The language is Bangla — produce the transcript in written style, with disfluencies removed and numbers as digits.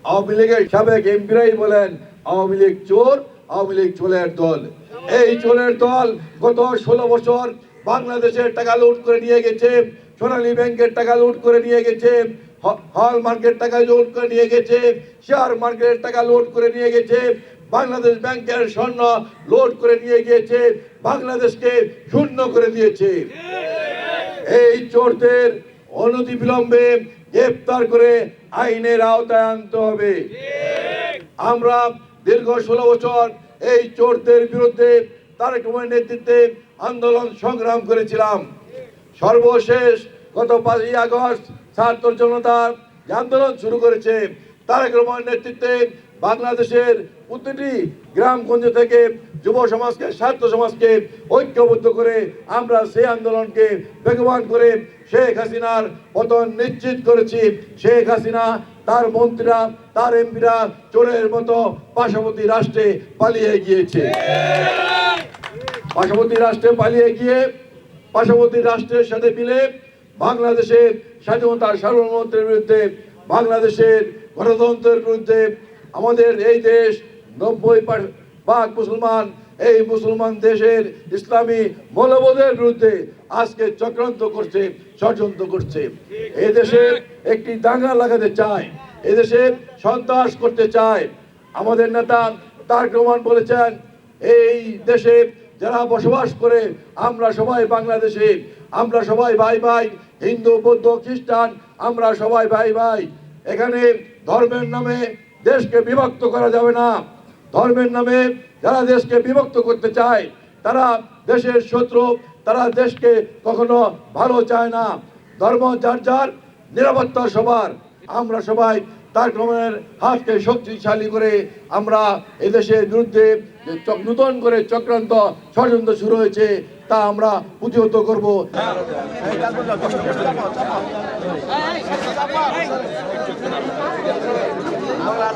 আওয়ামী লীগের সাবেক এমপিরাই বলেন আওয়ামী লীগ চোর, আওয়ামী লীগ চোরের দল। এই চোরের দল গত 16 বছর বাংলাদেশের টাকা লুট করে নিয়ে গেছে, সোনালী ব্যাংকের টাকা লুট করে নিয়ে গেছে, হল মার্কেট টাকা লুট করে নিয়ে গেছে, শেয়ার মার্কেটের টাকা লুট করে নিয়ে গেছে, বাংলাদেশ ব্যাংকের স্বর্ণ লুট করে নিয়ে গিয়েছে, বাংলাদেশকে শূন্য করে দিয়েছে। এই চোরদের অনতিবিলম্বে গ্রেফতার করে আইনের আওতায় আনতে হবে। আমরা দীর্ঘ 16 বছর এই চোরদের বিরুদ্ধে তারেক রহমানের নেতৃত্বে আন্দোলন সংগ্রাম করেছিলাম। সর্বশেষ গত 5ই আগস্ট ছাত্র জনতা যে আন্দোলন শুরু করেছে, তারেক রহমানের নেতৃত্বে বাংলাদেশের প্রতিটি গ্রামগঞ্জ থেকে যুব সমাজকে, ছাত্র সমাজকে ঐক্যবদ্ধ করে আমরা সেই আন্দোলনকে বেগবান করে শেখ হাসিনার পতন নিশ্চিত করেছি। শেখ হাসিনা, তার মন্ত্রীরা, তার এমপিরা চোরের মতো পার্শ্ববর্তী রাষ্ট্রে পালিয়ে গিয়েছে। পার্শ্ববর্তী রাষ্ট্রে পালিয়ে গিয়ে পার্শ্ববর্তী রাষ্ট্রের সাথে মিলে বাংলাদেশের স্বাধীনতার সার্বভৌমত্বের বিরুদ্ধে, বাংলাদেশের গণতন্ত্রের বিরুদ্ধে, আমাদের এই দেশ 90% মুসলমান, এই মুসলমান দেশের ইসলামী মৌলবাদের বিরুদ্ধে আজকে চক্রান্ত করছে, ষড়যন্ত্র করছে। এই দেশে একটি দাঙ্গা লাগাতে চায়, এই দেশে সন্ত্রাস করতে চায়। আমাদের নেতা তারেক রহমান বলেছেন, এই দেশে যারা বসবাস করে আমরা সবাই বাংলাদেশে, আমরা সবাই ভাই ভাই, হিন্দু বৌদ্ধ খ্রিস্টান আমরা সবাই ভাই ভাই। এখানে ধর্মের নামে দেশকে বিভক্ত করা যাবে না। ধর্মের নামে যারা দেশকে বিভক্ত করতে চায় তারা দেশের শত্রু, তারা দেশকে কখনো ভালো চায় না। ধর্ম যার যার, নিরাপত্তা সবার। আমরা সবাই তারেক রহমানের হাতকে শক্তিশালী করে আমরা এদেশের বিরুদ্ধে নতুন করে চক্রান্ত ষড়যন্ত্র শুরু হয়েছে তা আমরা প্রতিহত করব। আমরা